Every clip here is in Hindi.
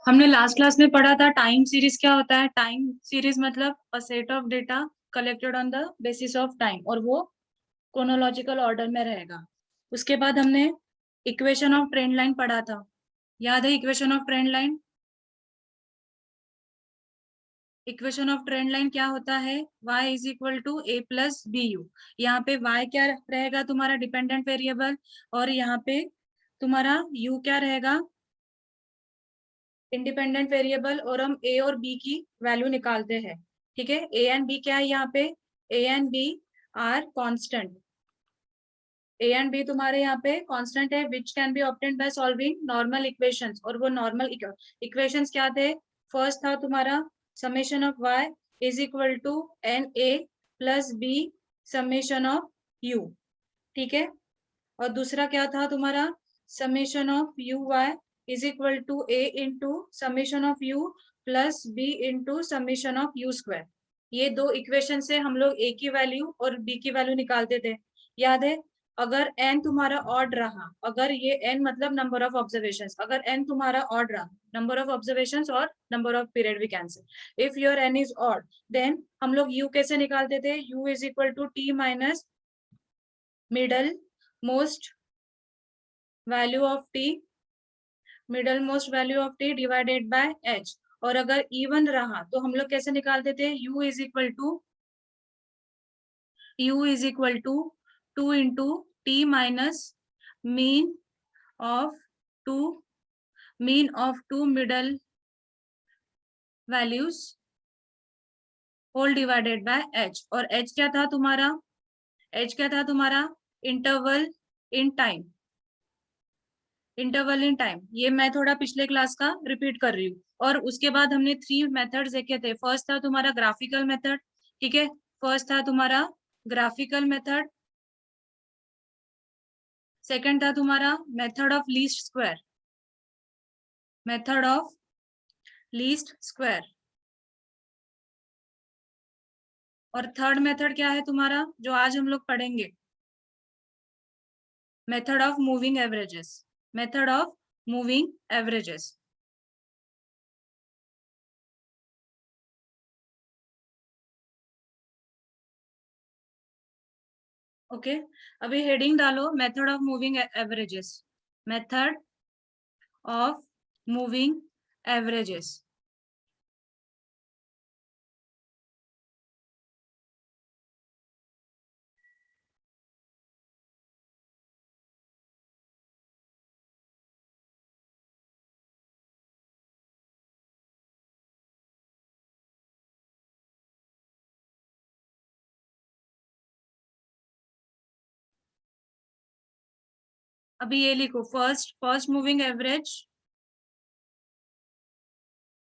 हमने लास्ट क्लास में पढ़ा था टाइम सीरीज क्या होता है। टाइम सीरीज मतलब a set of data collected on the basis of time, और वो क्रोनोलॉजिकल ऑर्डर में रहेगा। उसके बाद हमने इक्वेशन ऑफ ट्रेंड लाइन पढ़ा था। याद है equation of trend line? Equation of trend line क्या होता है? y is equal to a plus b u. यहाँ पे y क्या रहेगा? तुम्हारा डिपेंडेंट वेरिएबल। और यहाँ पे तुम्हारा u क्या रहेगा? Independent variable. और हम a और b की वैल्यू निकालते हैं। ठीक है, a एंड b क्या है यहाँ पे? a and b are constant. A and b तुम्हारे यहाँ पे कांस्टेंट है, which can be obtained by solving normal equations. और वो नॉर्मल इक्वेशंस क्या थे? फर्स्ट था तुम्हारा summation of y is equal to n a plus b summation of u। ठीक है। और दूसरा क्या था तुम्हारा? Summation of u y is equal to a into summation of u plus b into summation of you square. ये दो इक्वेशन से हम लोग ए की वैल्यू और बी की वैल्यू निकालते थे। याद है? अगर n तुम्हारा ऑड रहा, अगर ये n मतलब नंबर ऑफ ऑब्जर्वेशंस, अगर n तुम्हारा ऑड रहा, नंबर ऑफ ऑब्जर्वेशंस और number of period we cancel. If your n is odd, then हम लोग u कैसे निकालते थे? u is equal to t minus middle most value of t, middle most value of t divided by h। और अगर इवन रहा तो हम लोग कैसे निकालते थे? u is equal to 2 into t minus mean of two middle values whole divided by h। और h क्या था तुम्हारा? h क्या था तुम्हारा? Interval in time. Interval in time, ये मैं थोड़ा पिछले क्लास का रिपीट कर रही हूँ। और उसके बाद हमने 3 मेथड्स देखे थे। फर्स्ट था तुम्हारा ग्राफिकल मेथड। ठीक है, फर्स्ट था तुम्हारा ग्राफिकल मेथड। सेकंड था तुम्हारा method of least square, method of least square. और थर्ड मेथड क्या है तुम्हारा, जो आज हम लोग पढ़ेंगे? Method of moving averages, method of moving averages. Okay, अभी हेडिंग डालो method of moving averages, method of moving averages. अभी ये लिखो, फर्स्ट फर्स्ट मूविंग एवरेज,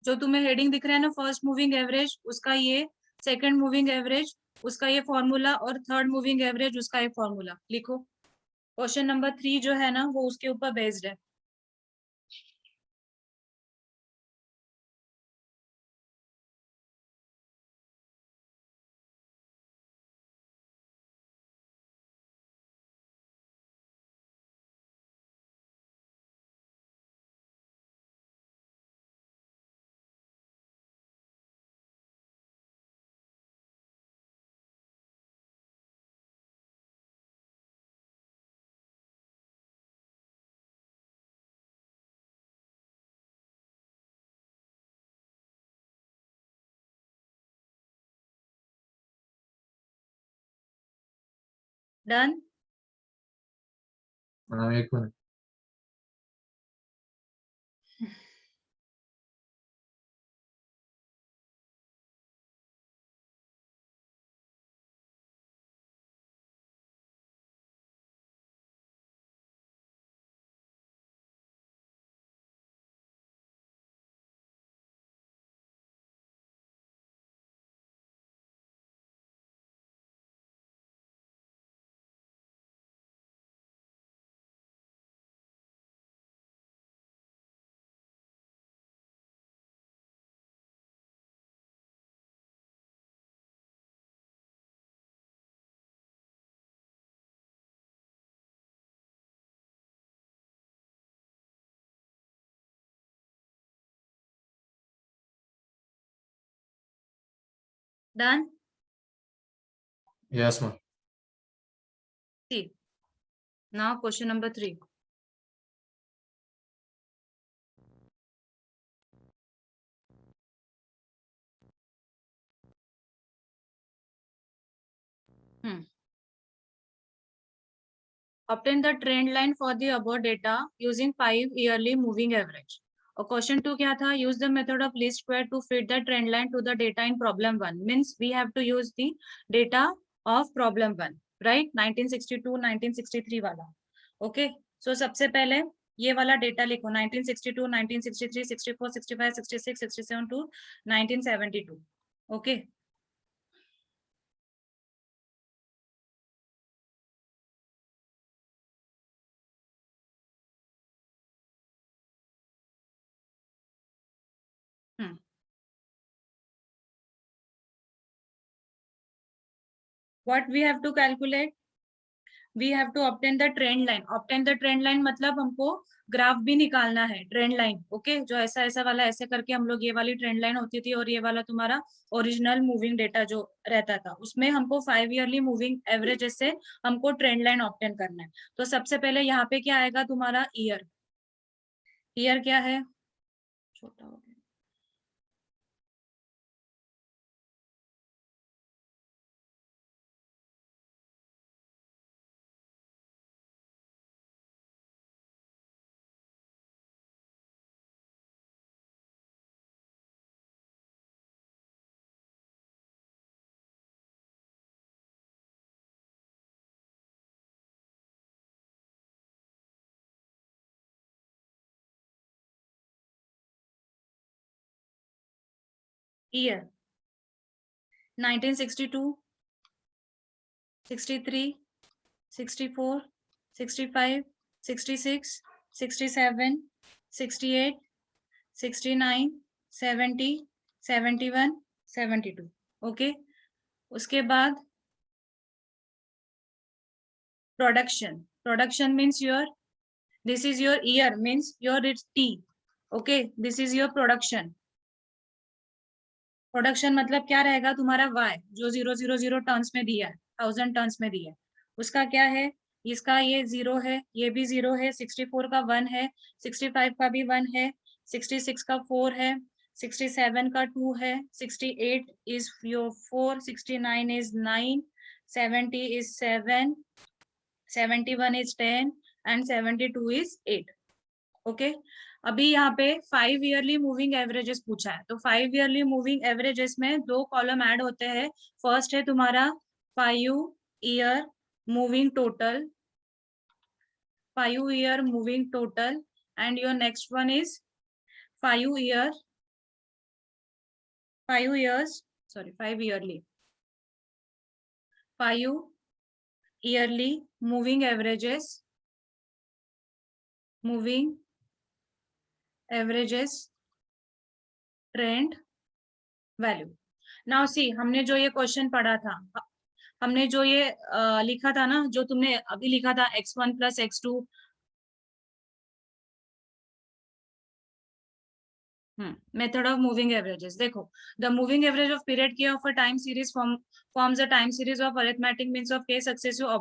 जो तुम्हें हेडिंग दिख रहा है ना, फर्स्ट मूविंग एवरेज, उसका ये, सेकंड मूविंग एवरेज उसका ये फॉर्मूला, और थर्ड मूविंग एवरेज उसका ये फॉर्मूला लिखो। क्वेश्चन नंबर 3 जो है ना, वो उसके ऊपर बेस्ड है। डन। हाँ, एक minute. Done. Yes, ma'am. See now question number 3. Obtain the trend line for the above data using 5 yearly moving average. और क्वेश्चन 2 क्या था? use the method of least square to fit the trend line to the data in problem 1. Means we have to use the data of problem 1, right? 1962 1963 वाला. okay, so सबसे पहले ये वाला डेटा लिखो, 1962 1963 64 65 66 67 to 1972. okay. What we have to calculate? We have to obtain the trend line. Obtain the trend line मतलब हमको ग्राफ भी निकालना है, ट्रेंड लाइन. ओके, जो ऐसा ऐसा वाला ऐसे करके हम लोग, ये वाली ट्रेंड लाइन होती थी और ये वाला तुम्हारा ओरिजिनल मूविंग डेटा जो रहता था, उसमें हमको 5 ईयरली मूविंग एवरेज से हमको ट्रेंड लाइन ऑब्टेन करना है. तो सबसे पहले यहाँ पे क्या आएगा तुम्हारा? ईयर. ईयर क्या है? छोटा हो गया. ईयर 1962 63 64 65 66 67 68 69 70 71 72. ओके, उसके बाद production. Production means your, this is your year, means your it's T. Okay, this is your production. Production मतलब क्या रहेगा तुम्हारा? वाई, जो 000 टर्न्स में दिया है, 1000 टर्न्स में दिया है, उसका क्या है? इसका ये 0 है, ये भी 0 है, 64 का 1 है, 65 का भी 1 है, 66 का 4 है, 67 का 2 है, 68 is your 4, 69 is 9, 70 is 7, 71 is 10 and 72 is 8. Okay, अभी यहाँ पे 5 ईयरली मूविंग एवरेजेस पूछा है, तो 5 ईयरली मूविंग एवरेजेस में 2 कॉलम ऐड होते हैं. फर्स्ट है तुम्हारा 5 year moving total, 5 year moving total, and your next one is 5 years, sorry, 5 yearly, 5 yearly moving averages, trend value. Now see, हमने जो ये क्वेश्चन पढ़ा था, हमने जो ये लिखा था ना, जो तुमने अभी लिखा था x1 plus x2, method of moving averages. देखो, the moving average of period k of a time series forms a time series of arithmetic means of k successive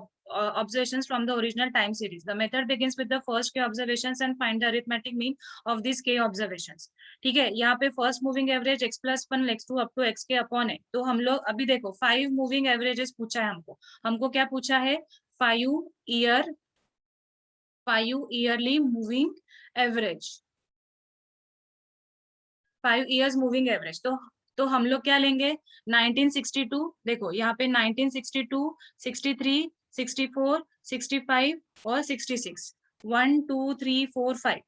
observations from the original time series. The method begins with the first k observations and find the arithmetic mean of these k observations. ठीक है, यहाँ पे first moving average x plus 1 x2 up to xk upon है. तो हम लोग अभी देखो 5 मूविंग एवरेजेस पूछा है हमको. हमको क्या पूछा है? 5 yearly moving average, 5 years moving average. तो हम लोग क्या लेंगे? 1962. देखो यहाँ पे 1962, 63, 64, 65 और 66, 1 2 3 4 5,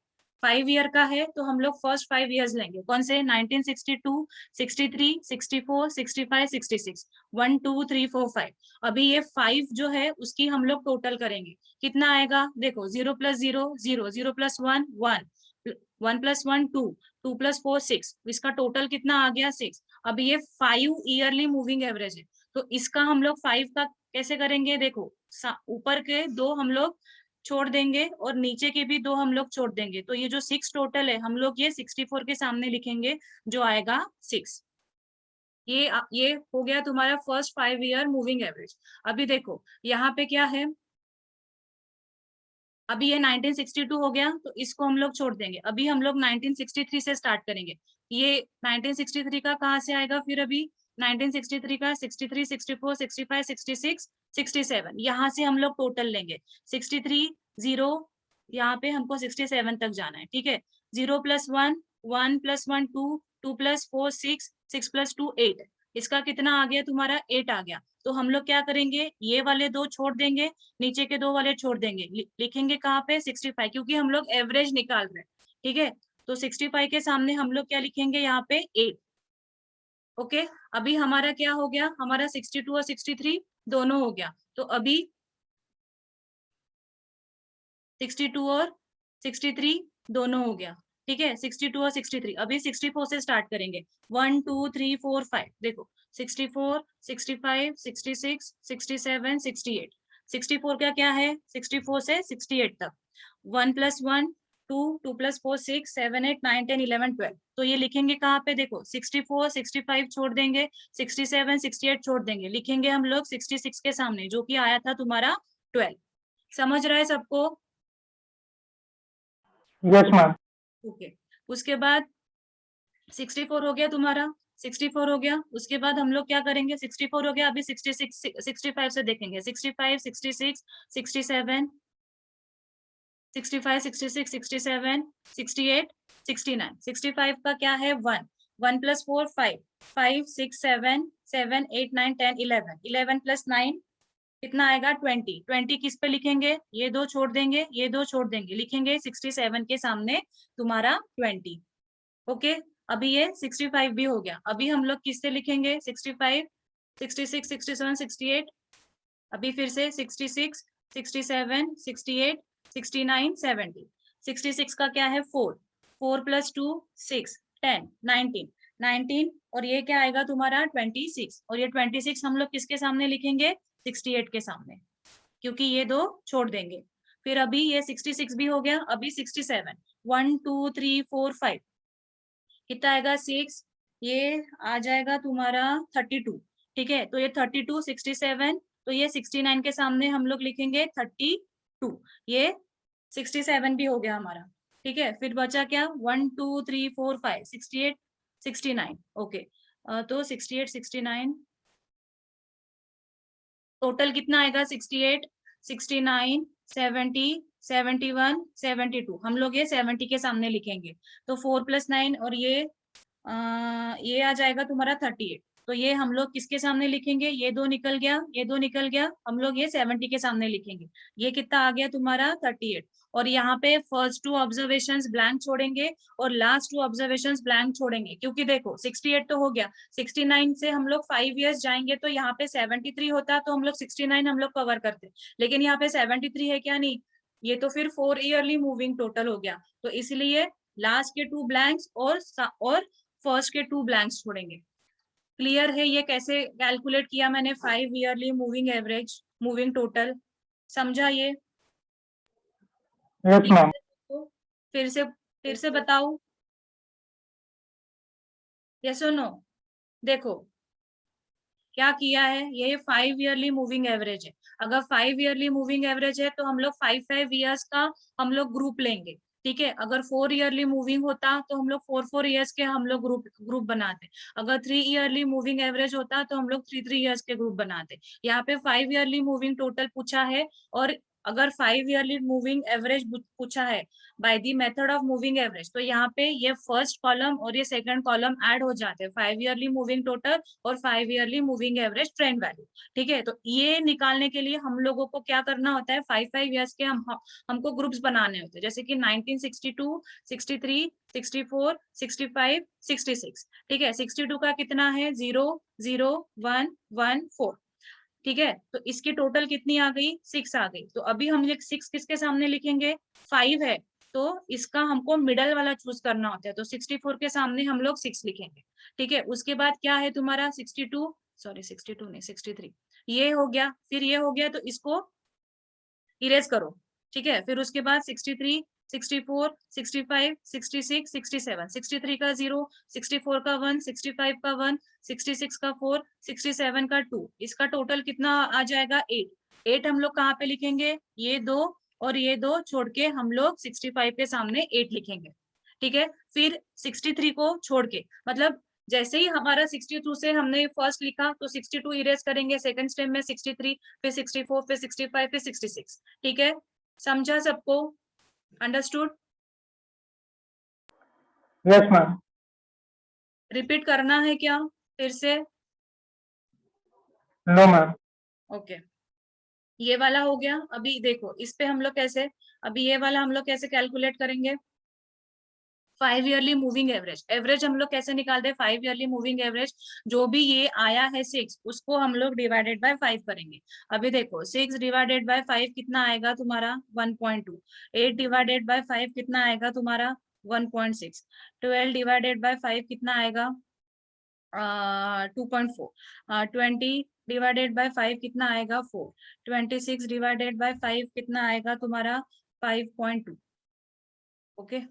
5 ईयर का है, तो हम लोग फर्स्ट 5 इयर्स लेंगे. कौन से? 1962, 63, 64, 65, 66, 1 2 3 4 5. अभी ये 5 जो है उसकी हम लोग टोटल करेंगे. कितना आएगा? देखो, 0 plus 0 0, 0 plus 1 1, 1 plus 1 2, 2 plus 4 6, इसका टोटल कितना आ गया? 6. अभी ये 5 ईयरली मूविंग एवरेज है, तो इसका हम लोग 5 का कैसे करेंगे? देखो, ऊपर के 2 हम लोग छोड़ देंगे और नीचे के भी 2 हम लोग छोड़ देंगे, तो ये जो 6 टोटल है, हम लोग ये 64 के सामने लिखेंगे, जो आएगा 6. ये हो गया तुम्हारा फर्स्ट 5 ईयर मूविंग एवरेज। अभी देखो यहाँ पे क्या है, अभी ये 1962 हो गया, तो इसको हम लोग छोड़ देंगे। अभी हम लोग 1963 से स्टार्ट करेंगे। ये 1963 का कहाँ से आएगा फिर? अभी 1963 का 63, 64, 65, 66, 67, यहाँ से हम लोग टोटल लेंगे। 63 0, यहाँ पे हमको 67 तक जाना है, ठीक है। 0 + 1, 1 + 1 2, 2 + 4 6, 6 + 2 8, इसका कितना आ गया तुम्हारा? 8 आ गया। तो हम लोग क्या करेंगे, ये वाले दो छोड़ देंगे, नीचे के दो वाले छोड़ देंगे, लिखेंगे कहाँ पे? 65, क्योंकि हम लोग एवरेज निकाल रहे हैं, ठीक है। तो 65 के सामने हम लोग क्या लिखेंगे यहाँ पे? 8। ओके, अभी हमारा क्या हो गया? हमारा 62 और 63 दोनों हो गया। तो अभी 62 और 63 दोनों हो गया, ठीक है। 62 और 63, अभी 64 से स्टार्ट करेंगे। 1 2 3 4 5, देखो 64, 65, 66, 67, 68। 64 का क्या है? 64 से 68 तक। 1 + 1 2, 2 + 4 6, 7 8 9 10 11 12। तो ये लिखेंगे कहाँ पे? देखो 64 65 छोड़ देंगे, 67 68 छोड़ देंगे, लिखेंगे हम लोग 66 के सामने, जो कि आया था तुम्हारा 12। समझ रहा है सबको? Yes ma'am. ओके, उसके बाद 64 हो गया तुम्हारा, 64 हो गया। उसके बाद हम लोग क्या करेंगे? 64 हो गया, अभी 66 65 से देखेंगे। 65 66 67 65 66 67 68 69। 65 का क्या है? 1 1 + 4 5 5 6 7 7 8 9 10 11 11 + 9 कितना आएगा? 20। 20 किस पे लिखेंगे? ये दो छोड़ देंगे, ये दो छोड़ देंगे, लिखेंगे 67 के सामने तुम्हारा 20। ओके, अभी ये 65 भी हो गया। अभी हम लोग किससे लिखेंगे? 65 66 67 68, अभी फिर से 66 67 68 69 70। 66 का क्या है? 4 4 + 2 6 10 19 19, और ये क्या आएगा तुम्हारा? 26। और ये 26 हम लोग किसके सामने लिखेंगे? 68 के सामने, क्योंकि ये दो छोड़ देंगे। फिर अभी ये 66 भी हो गया। अभी 67 1 2 3 4 5 कितना आएगा? 6, ये आ जाएगा तुम्हारा 32, ठीक है। तो ये 32 67, तो ये 69 के सामने हम लोग लिखेंगे 32। ये 67 भी हो गया हमारा, ठीक है। फिर बचा क्या? 1 2 3 4 5 68 69। ओके, तो 68 69 टोटल कितना आएगा? 68 69 70 71 72, हम लोग ये 70 के सामने लिखेंगे। तो 4 + 9, और ये आ जाएगा तुम्हारा 38। तो ये हम लोग किसके सामने लिखेंगे? ये दो निकल गया, ये दो निकल गया, हम लोग ये 70 के सामने लिखेंगे। ये कितना आ गया तुम्हारा? 38। और यहाँ पे फर्स्ट 2 ऑब्जर्वेशंस ब्लैंक छोड़ेंगे और लास्ट 2 ऑब्जर्वेशंस ब्लैंक छोड़ेंगे, क्योंकि देखो 68 तो हो गया, 69 से हम लोग 5 इयर्स जाएंगे तो यहाँ पे 73 होता, तो हम लोग 69 हम लोग कवर करते, लेकिन यहाँ पे 73 है क्या? नहीं, ये तो फिर 4 ईयरली मूविंग टोटल हो गया। तो इसलिए लास्ट के 2 ब्लैंक्स और फर्स्ट के 2 ब्लैंक्स छोड़ेंगे। क्लियर है ये कैसे कैलकुलेट किया मैंने? 5 yearly moving average moving total, समझा ये? Yes ma'am. फिर से बताओ, यस और नो? देखो क्या किया है, ये 5 ईयरली मूविंग एवरेज है। अगर 5 ईयरली मूविंग एवरेज है तो हम लोग 5 ईयर्स का हम लोग ग्रुप लेंगे, ठीक है। अगर 4 ईयरली मूविंग होता तो हम लोग 4 ईयर्स के हम लोग ग्रुप बनाते। अगर 3 ईयरली मूविंग एवरेज होता तो हम लोग 3 ईयर्स के ग्रुप बनाते। यहाँ पे 5 ईयरली मूविंग टोटल पूछा है, और अगर 5 ईयरली मूविंग एवरेज पूछा है by the method of moving average, तो यहाँ पे ये फर्स्ट कॉलम और ये सेकंड कॉलम ऐड हो जाते हैं, 5 ईयरली मूविंग टोटल और 5 yearly moving average trend value, ठीक है। तो ये निकालने के लिए हम लोगों को क्या करना होता है? 5 ईयर्स के हमको ग्रुप्स बनाने होते हैं, जैसे कि 1962 63 64 65 66, ठीक है। 62 का कितना है? 0 0 1 1 4, ठीक है। तो इसकी टोटल कितनी आ गई? 6 आ गई। तो अभी हम ये 6 किसके सामने लिखेंगे? 5 है, तो इसका हमको मिडल वाला चूज करना होता है, तो 64 के सामने हम लोग 6 लिखेंगे, ठीक है। उसके बाद क्या है तुम्हारा? 62, सॉरी 62 नहीं 63, ये हो गया। फिर ये हो गया, तो इसको इरेज करो, ठीक है। फिर उसके बाद 63 64, 65, 66, 67, 63 का 0, 64 का 1, 65 का 1, 66 का 4, 67 का 2, इसका टोटल कितना आ जाएगा 8। 8 हम लोग कहाँ पे लिखेंगे, ये दो और ये दो छोड़ के हम लोग 65 के सामने 8 लिखेंगे, ठीक है। फिर 63 को छोड़ के, मतलब जैसे ही हमारा 62 से हमने फर्स्ट लिखा तो 62 इरेज करेंगे, सेकंड स्टेप में 63, फिर 64, फिर 65, फिर 66, ठीक है। समझा सबको, अंडरस्टूड? Yes ma'am. रिपीट करना है क्या फिर से? No ma'am. ओके, ये वाला हो गया। अभी देखो इस पे हम लोग कैसे, अभी ये वाला हम लोग कैसे कैलकुलेट करेंगे, 5 ईयरली मूविंग एवरेज। एवरेज हम लोग कैसे निकालते हैं, 5 ईयरली मूविंग एवरेज, जो भी ये आया है 6 उसको हम लोग डिवाइडेड बाय 5 करेंगे। अभी देखो 6 डिवाइडेड बाय 5 कितना आएगा तुम्हारा 1.2, 8 डिवाइडेड बाय 5 कितना आएगा तुम्हारा 1.6, 12 डिवाइडेड बाय 5 कितना आएगा 2.4, 20 डिवाइडेड बाय 5 कितना आएगा 4, 26 डिवाइडेड बाय 5 कितना आएगा तुम्हारा 5.2, ओके।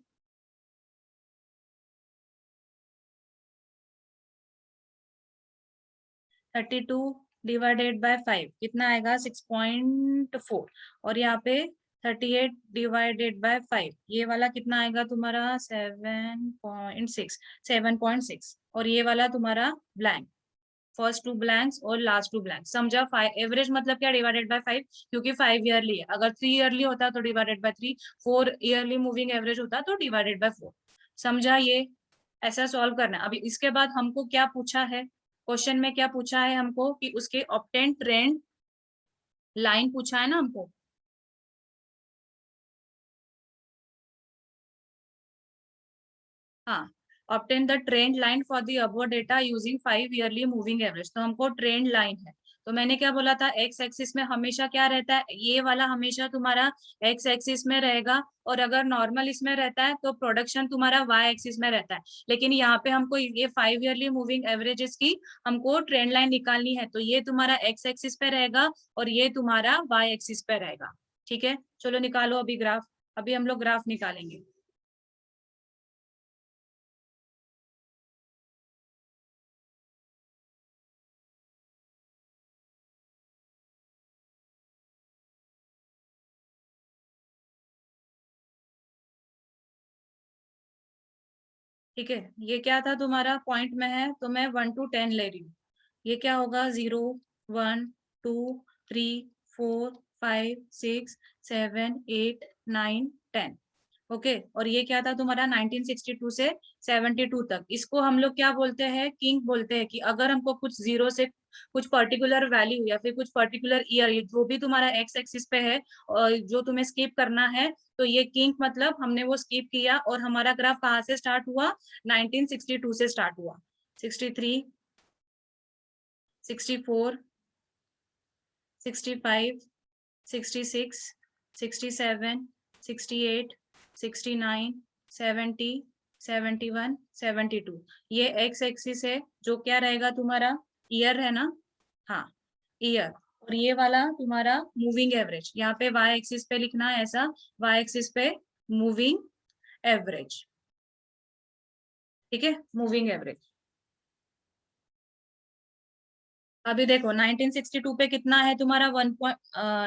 32 डिवाइडेड बाय 5 कितना आएगा 6.4, और यहाँ पे 38 डिवाइडेड बाय 5 ये वाला कितना आएगा तुम्हारा 7.6, 7.6, और ये वाला तुम्हारा ब्लैंक, फर्स्ट 2 ब्लैंक्स और लास्ट 2 ब्लैंक्स। समझा? 5 एवरेज मतलब क्या, डिवाइडेड बाय 5, क्योंकि 5 ईयरली है। अगर 3 ईयरली होता तो divided by 3, 4 yearly moving average होता तो डिवाइडेड बाय 4। समझा? ये ऐसा सॉल्व करना है। अभी इसके बाद हमको क्या पूछा है, क्वेश्चन में क्या पूछा है हमको कि उसके ऑब्टेन ट्रेंड लाइन पूछा है ना हमको। हाँ, obtain the trend line for the above data using 5 yearly moving average. तो हमको ट्रेंड लाइन है, तो मैंने क्या बोला था, एक्स एक्सिस में हमेशा क्या रहता है, ये वाला हमेशा तुम्हारा एक्स एक्सिस में रहेगा, और अगर नॉर्मल इसमें रहता है तो प्रोडक्शन तुम्हारा वाई एक्सिस में रहता है। लेकिन यहाँ पे हमको ये 5 ईयरली मूविंग एवरेजेस की हमको ट्रेंड लाइन निकालनी है, तो ये तुम्हारा एक्स एक्सिस पे रहेगा और ये तुम्हारा वाई एक्सिस पे रहेगा, ठीक है। चलो निकालो अभी ग्राफ, अभी हम लोग ग्राफ निकालेंगे। ठीक है, ये क्या था तुम्हारा पॉइंट में है, तो मैं 1 to 10 ले रही हूँ। ये क्या होगा 0, 1, 2, 3, 4, 5, 6, 7, 8, 9, 10, ओके। और ये क्या था तुम्हारा 1962 से 72 तक, इसको हम लोग क्या बोलते हैं, किंक बोलते हैं। कि अगर हमको कुछ जीरो से कुछ पर्टिकुलर वैल्यू या फिर कुछ पर्टिकुलर ईयर, जो भी तुम्हारा एक्स एक्सिस पे है और जो तुम्हें स्किप करना है, तो ये किंक मतलब हमने वो स्किप किया, और हमारा ग्राफ कहाँ से स्टार्ट हुआ, 1962 से स्टार्ट हुआ। 63, 64, 65, 66, 67, 68, 69, 70, 71, 72, ये एक्स एक्सिस है, जो क्या रहेगा तुम्हारा ईयर है ना, हाँ ईयर। और ये वाला तुम्हारा मूविंग एवरेज, यहाँ पे वाई एक्सिस पे लिखना है ऐसा, वाई एक्सिस पे मूविंग एवरेज, ठीक है, मूविंग एवरेज। अभी देखो 1962 पे कितना है तुम्हारा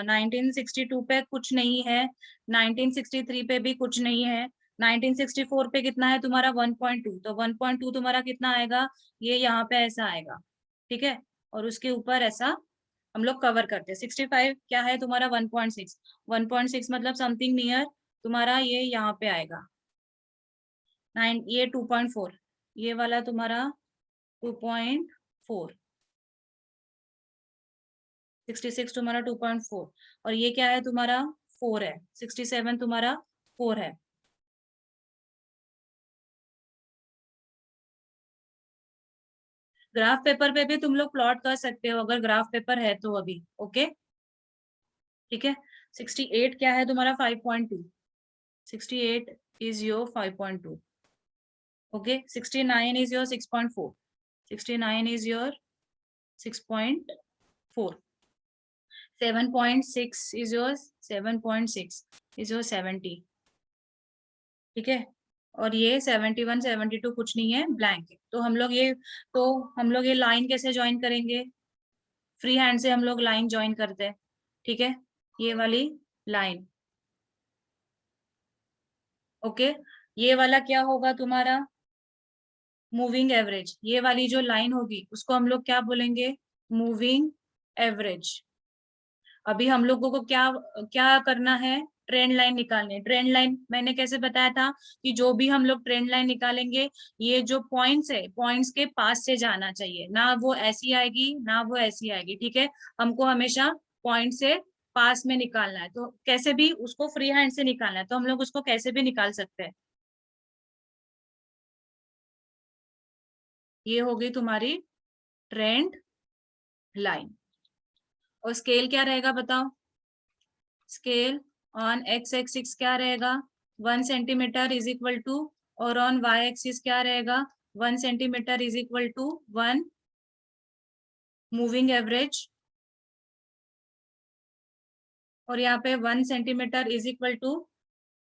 1962 पे कुछ नहीं है, 1963 पे भी कुछ नहीं है, 1964 पे कितना है तुम्हारा 1.2, तो 1.2 तुम्हारा कितना आएगा, ये यहाँ पे ऐसा आएगा, ठीक है। और उसके ऊपर ऐसा हम लोग कवर करते हैं। 65 क्या है तुम्हारा 1.6, 1.6 मतलब समथिंग नियर तुम्हारा ये यहाँ पे आएगा 9, ये 2.4, ये वाला तुम्हारा 2.4, 66 तुम्हारा 2.4, और ये क्या है तुम्हारा 4 है, 67 तुम्हारा 4 है। ग्राफ पेपर पे भी तुम लोग प्लॉट कर सकते हो अगर ग्राफ पेपर है तो अभी, ओके ठीक है। 68 क्या है तुम्हारा 5.2, 68 is your 5.2, okay. 69 is your 6.4, 69 is your 6.4, 7.6 is yours, 7.6 is your 70, ठीक है। और ये 71 72 कुछ नहीं है, ब्लैंक है। तो हम लोग ये लाइन कैसे ज्वाइन करेंगे? फ्री हैंड से हम लोग लाइन ज्वाइन करते हैं। ठीक है, ये वाली लाइन। ओके, ये वाला क्या होगा तुम्हारा? Moving average. ये वाली जो लाइन होगी उसको हम लोग क्या बोलेंगे? Moving average. अभी हम लोगों को क्या क्या करना है? ट्रेंड लाइन निकालनी है। ट्रेंड लाइन मैंने कैसे बताया था कि जो भी हम लोग ट्रेंड लाइन निकालेंगे, ये जो पॉइंट्स है, पॉइंट्स के पास से जाना चाहिए, ना वो ऐसी आएगी ना वो ऐसी आएगी। ठीक है, हमको हमेशा पॉइंट से पास में निकालना है। तो कैसे भी उसको फ्री हैंड से निकालना है, तो हम लोग उसको कैसे भी निकाल सकते हैं। ये हो गई तुम्हारी ट्रेंड लाइन। और स्केल क्या रहेगा बताओ? स्केल ऑन एक्स एक्सिस क्या रहेगा? 1 सेंटीमीटर इज इक्वल टू, और ऑन वाई एक्सिस क्या रहेगा? 1 centimetre is equal to 1 moving average. और यहाँ पे 1 सेंटीमीटर इज इक्वल टू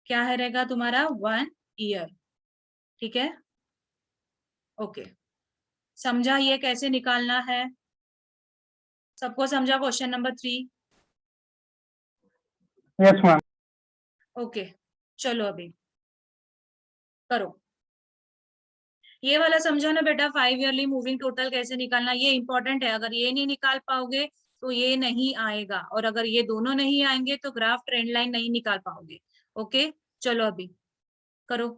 क्या है रहेगा तुम्हारा? 1 ईयर। ठीक है, ओके। समझा ये कैसे निकालना है? सबको समझा question number 3? Yes ma'am. Okay, चलो अभी करो। ये वाला समझो ना बेटा, 5 ईयरली मूविंग टोटल कैसे निकालना, ये इंपॉर्टेंट है। अगर ये नहीं निकाल पाओगे तो ये नहीं आएगा, और अगर ये दोनों नहीं आएंगे तो ग्राफ ट्रेंड लाइन नहीं निकाल पाओगे। ओके, चलो अभी करो।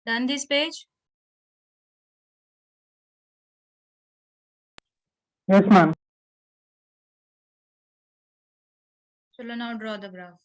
Done this page? Yes ma'am. चलो now draw the graph.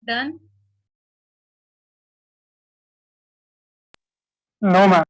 Done. No, ma'am.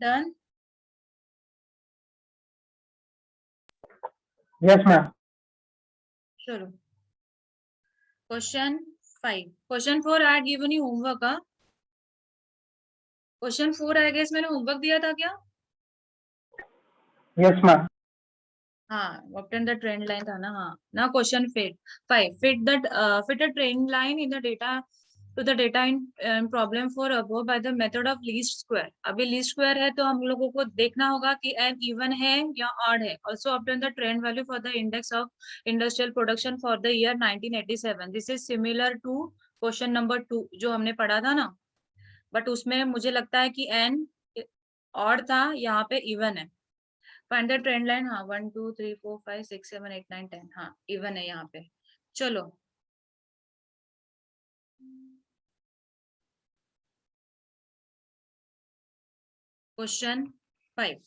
Done. Yes, ma'am. चलो question 5। Question 4 I given you homework. Question 4 I guess मैंने होमवर्क दिया था क्या? Yes, ma'am. हाँ, obtain the trend line था ना। हाँ ना। Question 5 fit a trend line in the data to the data in problem for above by the method of least square। अभी least square है तो हम लोगों को देखना होगा कि n even है या odd है। Also obtain the trend value for the index of industrial production for the year 1987। this is similar to question number 2 जो हमने पढ़ा था ना, बट उसमें मुझे लगता है कि n odd था, यहाँ पे even है। Find the trend line. हाँ 1 2 3 4 5 6 7 8 9 10। हाँ इवन है यहाँ पे। चलो question 5।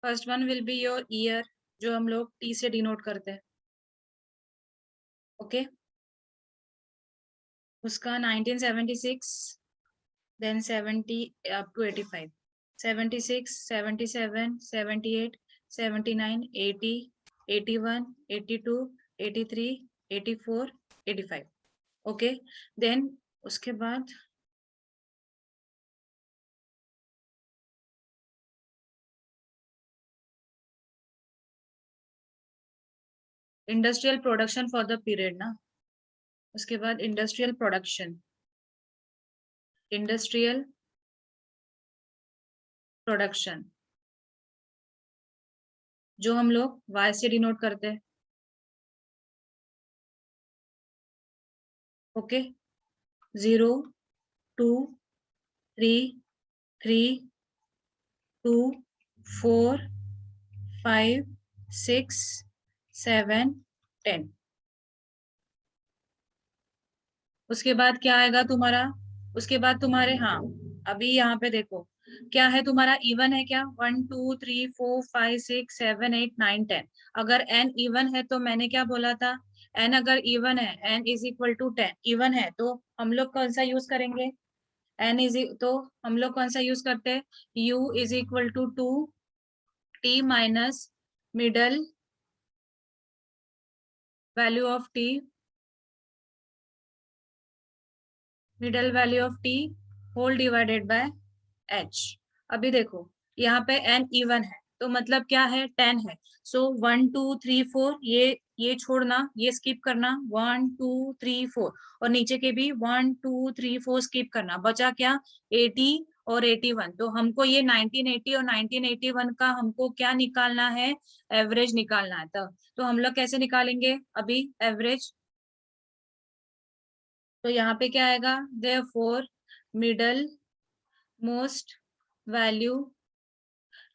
First one will be your year, जो हम लोग टी से डिनोट करते हैं। ओके उसका 1976, then 70 up to 85, 76 77 78 79 80 81 82 83 84 85। Okay then उसके बाद industrial production for the period ना, उसके बाद इंडस्ट्रियल प्रोडक्शन, इंडस्ट्रियल प्रोडक्शन जो हम लोग वाई से डिनोट करते हैं। ओके, 0 2 3 3 2 4 5 6 7 10। उसके बाद क्या आएगा तुम्हारा, उसके बाद तुम्हारे, हाँ अभी यहाँ पे देखो क्या है तुम्हारा, इवन है क्या, 1 2 3 4 5 6 7 8 9 10। अगर n इवन है तो मैंने क्या बोला था, n अगर इवन है, n is equal to 10 even है, तो हम लोग कौन सा यूज करेंगे, n इज, तो हम लोग कौन सा यूज करते हैं, u is equal to 2 t minus middle value of t, middle value of t whole divided by h। अभी देखो यहाँ पे n इवन है तो मतलब क्या है, 10 है। सो 1 2 3 4 ये छोड़ना, ये स्किप करना, 1 2 3 4 और नीचे के भी 1 2 3 4 स्किप करना, बचा क्या, 80 और 81। तो हमको ये 1980 और 1981 का हमको क्या निकालना है, एवरेज निकालना है। तो हम लोग कैसे निकालेंगे अभी एवरेज, तो यहाँ पे क्या आएगा, therefore middle most value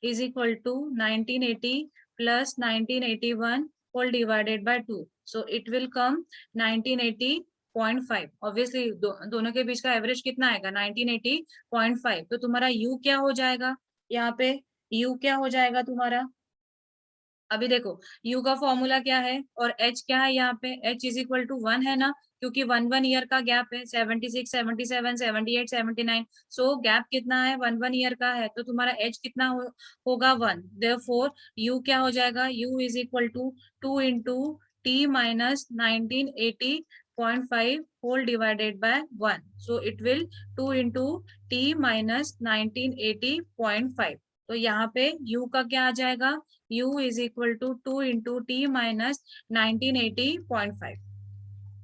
is equal to 1980 plus 1981 whole divided by 2. So it will come 1980.5। Obviously दोनों के बीच का एवरेज कितना आएगा, 1980.5। तो तुम्हारा u क्या हो जाएगा, यहाँ पे u क्या हो जाएगा तुम्हारा, अभी देखो u का फॉर्मूला क्या है और h क्या है, यहाँ पे h इज इक्वल टू 1 है ना, क्योंकि 1 ईयर का गैप है, 76 77 78 79। सो गैप कितना है, 1 ईयर का है, तो तुम्हारा h कितना होगा 1। देयरफॉर u क्या हो जाएगा, u is equal to 2 into t minus 1980.5 whole divided by 1। So it will 2 into t minus 1980.5। तो यहाँ पे u का क्या आ जाएगा, u is equal to 2 into t minus 1980.5।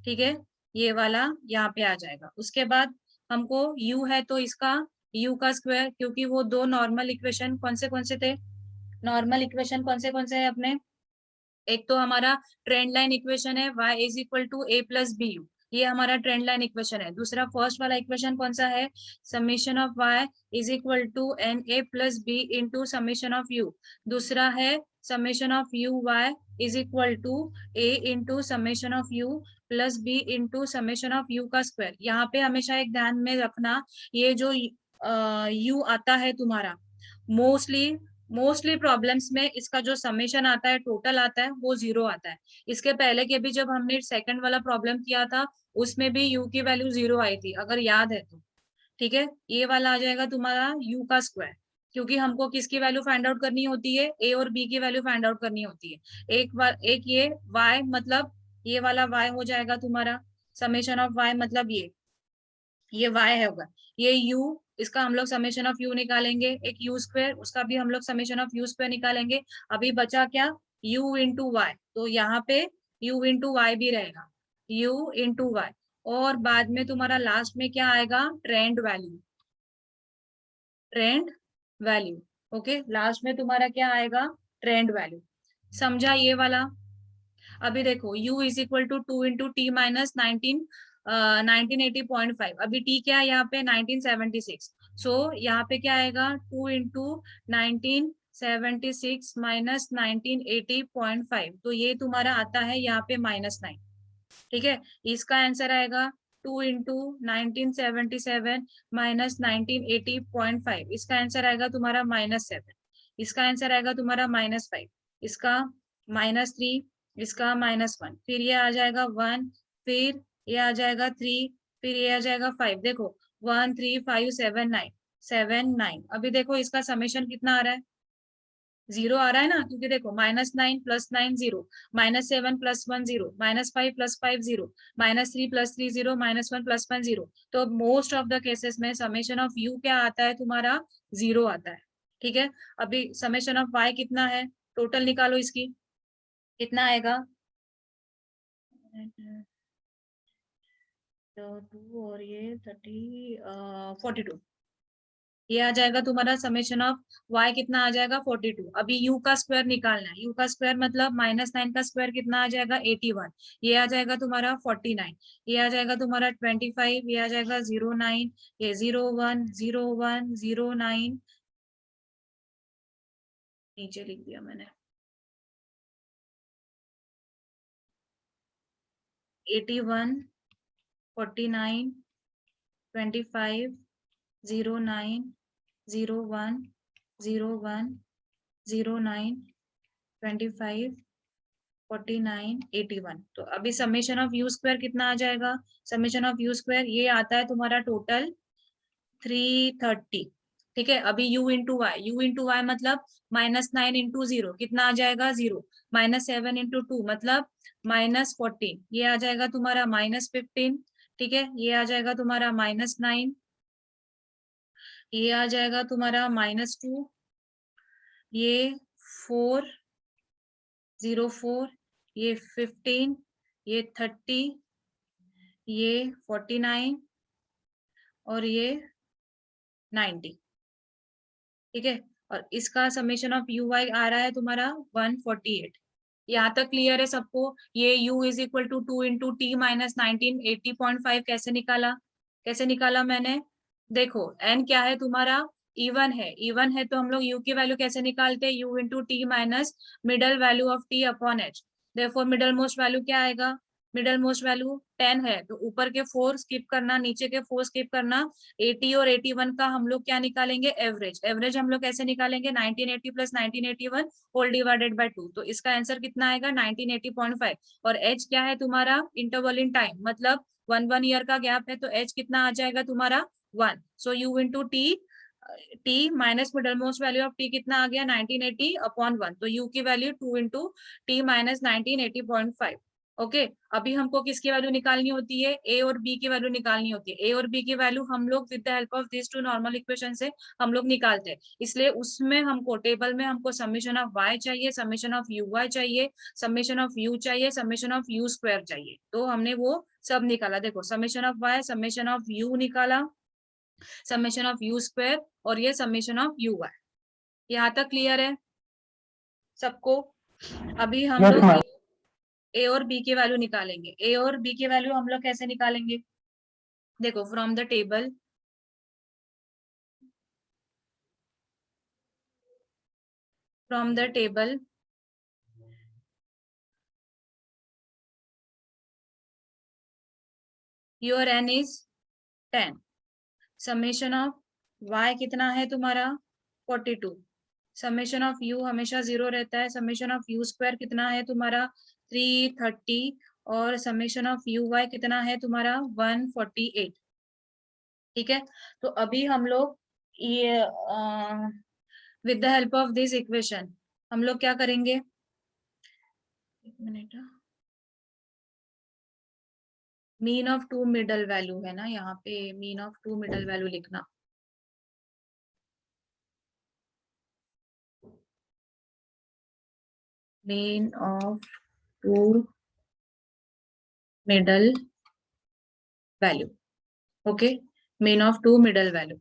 ठीक है, ये वाला यहाँ पे आ जाएगा। उसके बाद हमको u है तो इसका u का स्क्वायर, क्योंकि वो दो नॉर्मल इक्वेशन कौन से थे, नॉर्मल इक्वेशन कौन से है अपने, एक तो हमारा ट्रेंड लाइन इक्वेशन है y is equal to a plus b u, ये हमारा ट्रेंड लाइन इक्वेशन है। दूसरा फर्स्ट वाला इक्वेशन कौन सा है, summation of y is equal to n a plus b into summation of u। दूसरा है summation of u y is equal to a into summation of u plus b into summation of u का स्क्वायर। यहाँ पे हमेशा एक ध्यान में रखना, ये जो u आता है तुम्हारा, मोस्टली प्रॉब्लम्स में इसका जो समेशन आता है, टोटल आता है, वो 0 आता है। इसके पहले के भी जब हमने सेकंड वाला प्रॉब्लम किया था उसमें भी u की वैल्यू 0 आई थी, अगर याद है तो। ठीक है, ये वाला आ जाएगा तुम्हारा u का स्क्वायर, क्योंकि हमको किसकी वैल्यू फाइंड आउट करनी होती है, a और b की वैल्यू फाइंड आउट करनी होती है। एक ये y मतलब ये वाला y हो जाएगा तुम्हारा, समेशन ऑफ y मतलब ये y होगा, ये u, इसका हम लोग समेशन ऑफ u निकालेंगे, एक u स्क्वायर, उसका भी हम लोग समेशन ऑफ u स्क्वायर निकालेंगे। अभी बचा क्या, u इंटू वाई, तो यहाँ पे u इंटू वाई भी रहेगा, u इंटू वाई। और बाद में तुम्हारा लास्ट में क्या आएगा, trend value, trend value. Okay, last में तुम्हारा क्या आएगा, ट्रेंड वैल्यू। समझा ये वाला। अभी देखो u is equal to 2 into t minus 1980.5। अभी t क्या है यहाँ पे, 1976। सो यहाँ पे क्या आएगा, 2 इंटू 1976 माइनस 1980.5, तो ये तुम्हारा आता है यहाँ पे -9। ठीक है, इसका आंसर आएगा 2 इंटू 1977 माइनस 1980.5, इसका आंसर आएगा तुम्हारा -7। इसका आंसर आएगा तुम्हारा -5, इसका -3, इसका -1, फिर ये आ जाएगा 1, फिर ये आ जाएगा 3, फिर ये आ जाएगा 5। देखो 1 3 5 7 9 7 9। अभी देखो इसका समेशन कितना आ रहा है, 0 आ रहा है ना, क्योंकि देखो -9 plus 9 0, -7 plus 1 0, -5 plus 5 0, -3 plus 3 0, -1 plus 1 0। तो मोस्ट ऑफ द केसेस में समेशन ऑफ u क्या आता है तुम्हारा, 0 आता है। ठीक है, अभी समेशन ऑफ y कितना है, टोटल निकालो इसकी, कितना आएगा, 2 और ये 42 ये आ जाएगा तुम्हारा समेशन ऑफ y कितना आ जाएगा 42। अभी u का स्क्वायर निकालना है। u का स्क्वायर मतलब -9 का स्क्वायर कितना आ जाएगा 81। ये आ जाएगा तुम्हारा 49। ये आ जाएगा तुम्हारा 25। ये आ जाएगा 09। ये 01 01 09 नीचे लिख दिया मैंने 81 49 25 09 01 01 09 25 49 81। तो अभी समेशन ऑफ यू स्क्वायर कितना आ जाएगा? समेशन ऑफ यू स्क्वायर ये आता है तुम्हारा टोटल 330। ठीक है, अभी u इंटू वाई मतलब -9 इंटू 0 कितना आ जाएगा 0। -7 इंटू 2 मतलब -14। ये आ जाएगा तुम्हारा -15। ठीक है, ये आ जाएगा तुम्हारा -9। ये आ जाएगा तुम्हारा -2। ये 404। ये 15। ये 30। ये 49 और ये 90। ठीक है, और इसका समेशन ऑफ यू वाई आ रहा है तुम्हारा 148। यहाँ तक क्लियर है सबको? ये u is equal to 2 into t minus 19 80.5 कैसे निकाला? कैसे निकाला मैंने? देखो n क्या है तुम्हारा? इवन है। इवन है तो हम लोग u की वैल्यू कैसे निकालते हैं? u into t minus middle value of t upon h। Therefore middle most value क्या आएगा? मिडल मोस्ट वैल्यू 10 है तो ऊपर के 4 स्किप करना, नीचे के 4 स्किप करना। 80 और 81 का हम लोग क्या निकालेंगे? एवरेज। एवरेज हम लोग कैसे निकालेंगे? 1980 प्लस 1981 होल डिवाइडेड बाय 2। तो इसका आंसर कितना आएगा? 1980.5। और एच क्या है तुम्हारा? इंटरवल इन टाइम मतलब 1 ईयर का गैप है तो एच कितना आ जाएगा तुम्हारा? 1। So you into t minus middle most value of T कितना आ गया? 1980/1। तो यू की value 2 into t minus 1980.5। Okay, अभी हमको किसकी वैल्यू निकालनी होती है? ए और बी की वैल्यू निकालनी होती है। ए और बी की वैल्यू हम लोग with the help of this two normal equation से हम लोग निकालते हैं। इसलिए उसमें हमको टेबल में हमको समेशन ऑफ y चाहिए, समेशन ऑफ यू वाई चाहिए, समेशन ऑफ यू चाहिए, समेशन ऑफ यू स्क्वायर चाहिए। तो हमने वो सब निकाला। देखो summation of y, summation of you निकाला, समेशन ऑफ यू स्क्वायर और ये समेशन ऑफ यू वाई। यहाँ तक क्लियर है सबको? अभी हम Yes, लोग ma'am. ए और बी की वैल्यू निकालेंगे। ए और बी की वैल्यू हम लोग कैसे निकालेंगे? देखो from the table your n is 10। Summation of y कितना है तुम्हारा? 42। समेशन ऑफ u हमेशा 0 रहता है। समेशन ऑफ u स्क्वायर कितना है तुम्हारा? 330। और समेशन ऑफ यू वाई कितना है तुम्हारा? 148। ठीक है, तो अभी हम लोग ये with the help of this equation हम लोग क्या करेंगे? एक minute, mean of two middle value है ना यहाँ पे, mean of two middle value लिखना। Mean of two middle value. Okay, mean of two middle value.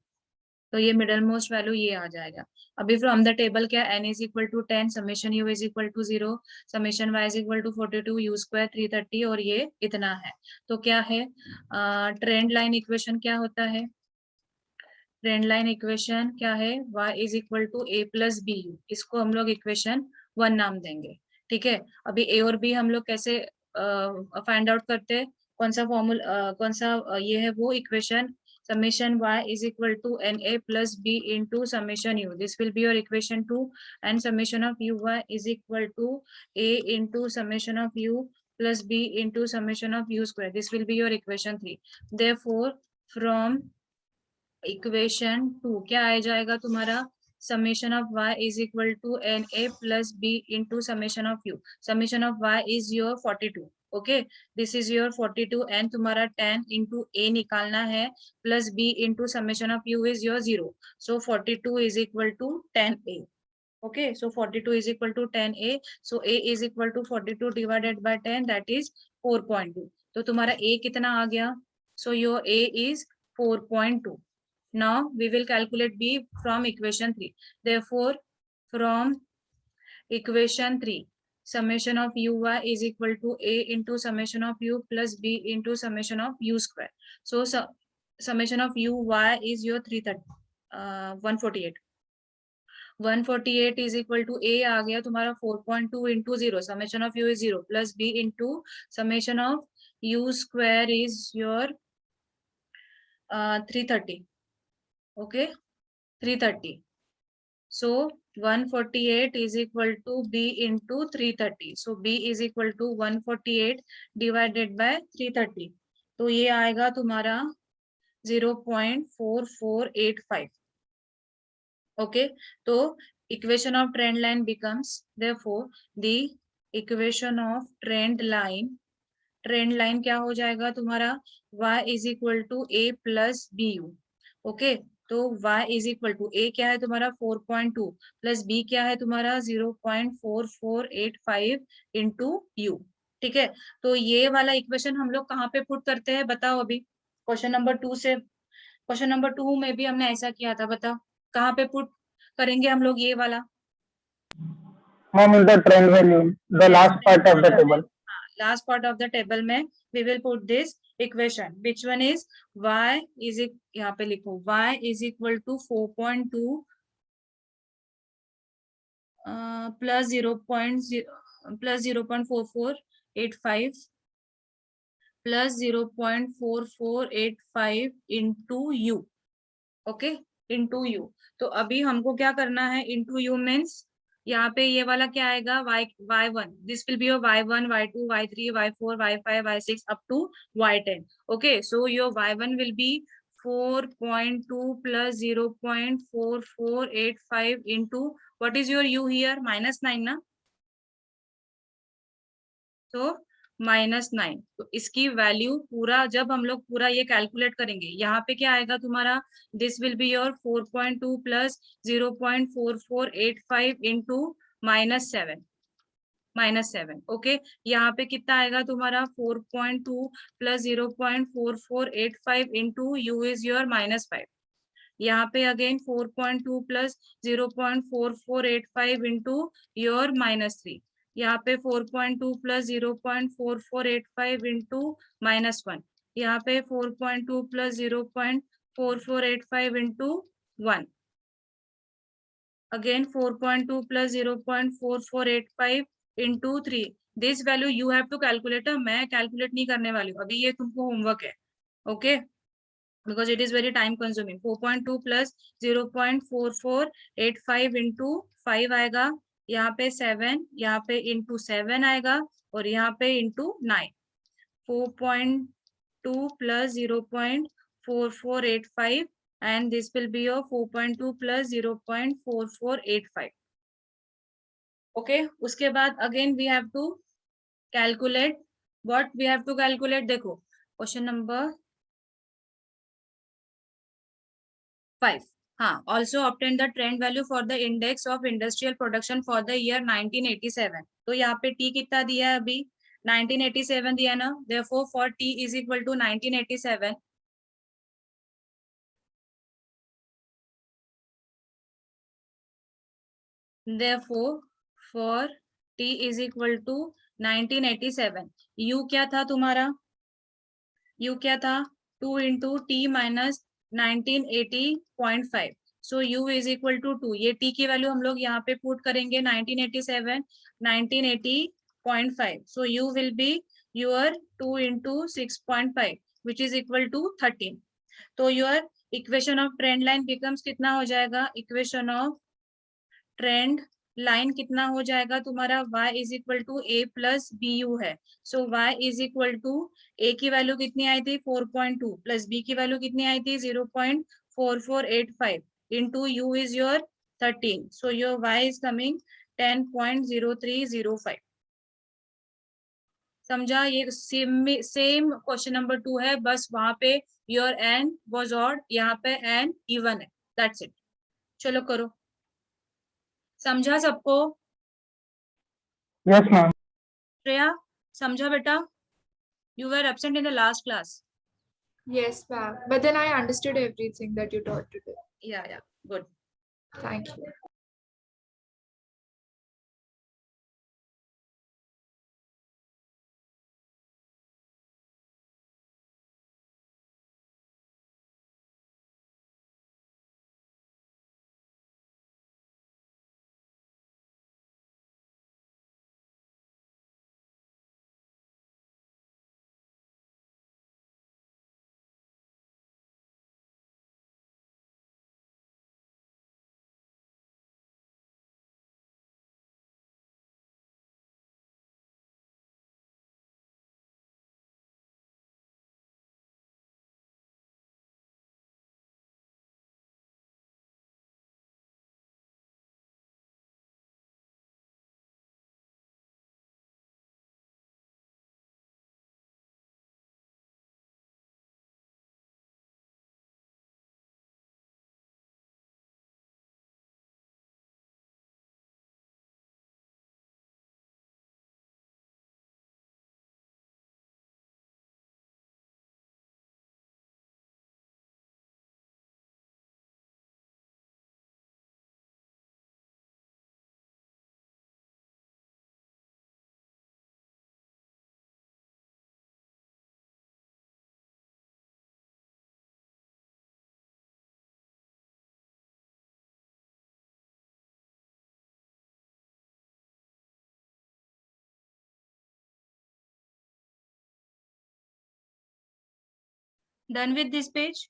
तो ये मिडल मोस्ट वैल्यू ये आ जाएगा। अभी फ्रॉम द टेबल क्या? n is equal to 10, summation u is equal to 0, summation y is equal to 42, you square 330 और ये इतना है। तो क्या है? ट्रेंड लाइन इक्वेशन क्या होता है? ट्रेंड लाइन इक्वेशन क्या है? y is equal to a plus b. इसको हम लोग इक्वेशन 1 नाम देंगे। ठीक है, अभी a और b हम लोग कैसे फाइंड आउट करते हैं? कौन सा फॉर्मूला, कौन सा ये है वो equation? summation y is equal to na plus b into summation u. This will be your equation 2, and summation of uy is equal to a into summation of u plus b into summation of u square. This will be your equation 3. Therefore from equation 2 क्या आ जाएगा तुम्हारा? Summation of y is equal to n a plus b into summation of u. Summation of y is your 42। Okay, this is your 42 and तुम्हारा 10 इंटू ए निकालना है plus b into summation of u is your 0। So 42 is equal to 10a। Okay, so 42 is equal to 10a. So a is equal to 42 divided by 10, that is 4.2, तो तुम्हारा a कितना आ गया? So your a is 4.2. Now we will calculate b from equation 3. therefore from equation 3, summation of uy is equal to a into summation of u plus b into summation of u square. So summation of uy is your 148. 148 is equal to a आ गया तुम्हारा 4.2 into 0, summation of u is 0 plus b into summation of u square is your 330. Okay, 330. So 148 is equal to b into 330. So b is equal to 148 divided by 330. तो ये आएगा तुम्हारा 0.4485. Okay, तो equation of trend line becomes, therefore the equation of trend line क्या हो जाएगा तुम्हारा? y is equal to a plus bu. Okay, तो y is equal to a क्या है तुम्हारा 4.2 प्लस b क्या है तुम्हारा 0.4485 into u. ठीक है, तो ये वाला इक्वेशन हम लोग कहाँ पे पुट करते हैं बताओ? अभी क्वेश्चन नंबर 2 से, क्वेश्चन नंबर 2 में भी हमने ऐसा किया था, बताओ कहाँ पे पुट करेंगे हम लोग ये वाला? Ma'am, in the trend value, the last part of the table. Last part of the table में we will put this equation. Which one is y is it? यहाँ पे लिखो y is equal to 4.2 plus 0.4485 plus 0.4485 into u. Okay, into u. तो अभी हमको क्या करना है? into u means यहाँ पे ये वाला क्या आएगा? y1. This will be your y1, y2, y3, y4, y5, y6 up to y10. Okay, so your y1 will be 4.2 plus 0.4485 into, what is your u here? -9 ना? तो -9. तो इसकी वैल्यू पूरा जब हम लोग पूरा ये कैलकुलेट करेंगे, यहाँ पे क्या आएगा तुम्हारा? This will be your 4.2 plus 0.4485 into -7. Okay, यहाँ पे कितना आएगा तुम्हारा? 4.2 plus 0.4485 into you is your -5. यहाँ पे अगेन 4.2 प्लस 0.4485 इंटू योर -3. यहाँ पे 4.2 प्लस 0.4485 इंटू -1. यहाँ पे 4.2 plus 0.4485 into 1. Again 4.2 plus 0.4485 into 3. This value you have to calculate. मैं कैलकुलेट नहीं करने वाली हूँ अभी, ये तुमको होमवर्क है. Okay, because it is very time consuming. 4.2 plus 0.4485 into 5 आएगा, यहाँ पे 7, यहाँ पे into 7 आएगा और यहाँ पे into 9. 4.2 plus 0.4485 and this will be your 4.2 plus 0.4485. okay, उसके बाद again we have to calculate. what we have to calculate? देखो क्वेश्चन नंबर 5. हाँ, also obtain the trend value for the index of industrial production for the year 1987. तो यहाँ पे T कितना दिया है अभी? 1987 दिया ना. therefore for T is equal to 1987. therefore for T is equal to 1987. U क्या था तुम्हारा? U क्या था? 2 into T minus 1980.5. So u is equal to 2. ये t की वैल्यू हम लोग यहाँ पे पुट करेंगे 1987, 1980.5. So u will be your 2 into 6.5 which is equal to 13. तो your equation of trend line becomes कितना हो जाएगा? इक्वेशन ऑफ ट्रेंड लाइन कितना हो जाएगा तुम्हारा? y is equal to a plus b u है. So y is equal to a की वैल्यू कितनी आई थी? 4.2 प्लस b की वैल्यू कितनी आई थी? 0.4485 into u is your 13. so your y is coming 10.0305. समझा? ये सेम क्वेश्चन नंबर 2 है, बस वहां पे योर n was odd, यहाँ पे n even है. That's it. चलो करो. समझा सबको? Yes, ma'am. श्रेया समझा बेटा? You were absent in the last class. Yes, ma'am. But then I understood everything that you taught today. Yeah, good. Thank you. Done with this page?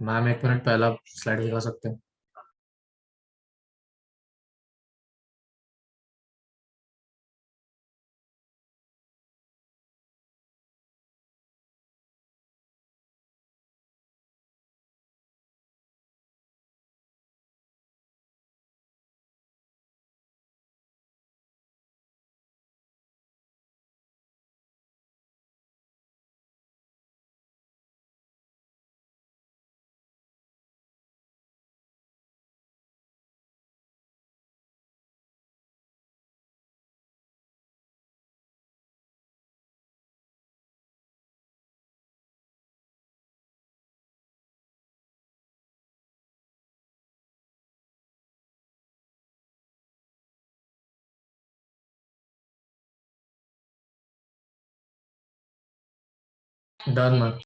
Ma'am 1 minute पहला स्लाइड दिखा सकते हैं? Done ma'am.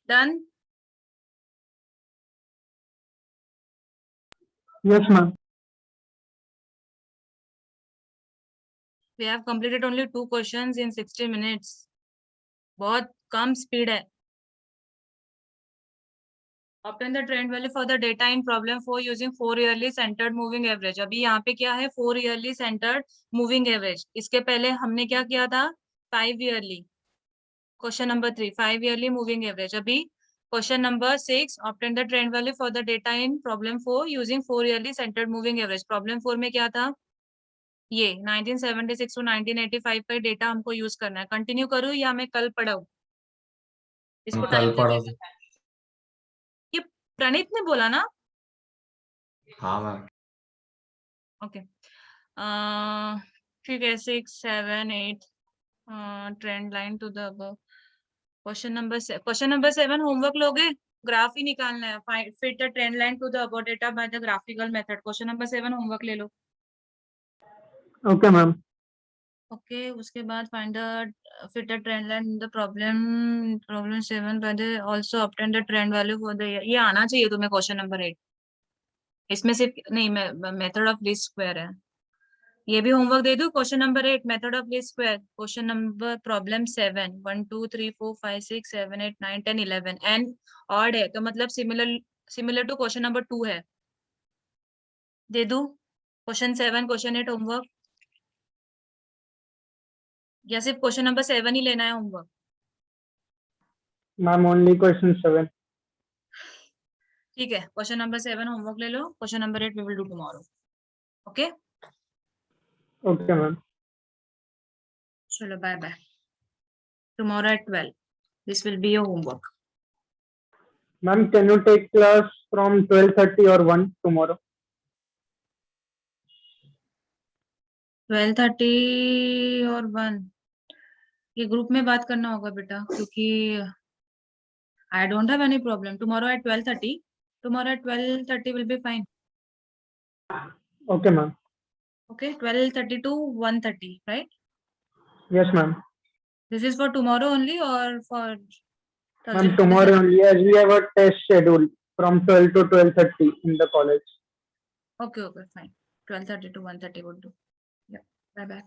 Done? Yes, ma'am. We have completed only 2 questions in 60 minutes. बहुत कम speed है. Obtain the trend value for the data in problem 4 using 4 yearly centered moving average. अभी यहाँ पे क्या है? 4 yearly centered moving average. इसके पहले हमने क्या किया था? 5 yearly. Question number 3, 5 yearly moving average. अभी question number 6, obtain the trend value for the data in problem 4 using 4 yearly centered moving average. Problem 4 में क्या था? ये 1976 to 1985 का डेटा हमको यूज करना है. कंटिन्यू करूँ या मैं कल पढ़ाऊँ? इसको कल टाइम पढ़ो। ये प्रणीत ने बोला ना? हाँ मैम। ओके ठीक है. 6, 7, 8 trend line to the above. Question number 7 homework लोगे? ग्राफ ही निकालना है. Fit the trend line to the above data by the graphical method. Question number 7 homework ले लो. Okay, ma'am. ओके उसके बाद find the fit the trend line in the problem 7 by the also obtain the trend value for the ये आना चाहिए तुम्हें. क्वेश्चन नंबर 8 इसमें सिर्फ नहीं मेथड ऑफ लीस्ट स्क्वायर है. ये भी होमवर्क दे दूं. Question number 8 method of least square. Question number problem 7 1 2 3 4 5 6 7 8 9 10 11 and odd है तो मतलब सिमिलर टू क्वेश्चन नंबर 2 है. दे दूं क्वेश्चन 7 क्वेश्चन 8 होमवर्क या सिर्फ क्वेश्चन नंबर 7 ही लेना है होमवर्क? Ma'am, only question 7. ठीक है. क्वेश्चन नंबर 7 होमवर्क ले लो. Question number 8 we will do tomorrow. Okay Okay, ma'am. चलो bye bye. Tomorrow at 12 this will be your homework. Ma'am, can you take class from 12:30 or 1 tomorrow? 12:30 और 1 ये ग्रुप में बात करना होगा बेटा क्योंकि I don't have any problem. Tomorrow at 12:30. Tomorrow at 12:30 will be fine. Okay, ma'am. Okay, 12:30 to 1:30, right? Yes, ma'am. This is for tomorrow only or for Thursday? Ma'am, tomorrow only, as we have a test schedule from 12 to 12:30 in the college. Okay, fine. 12:30 to 1:30 would do. Yeah. Bye bye.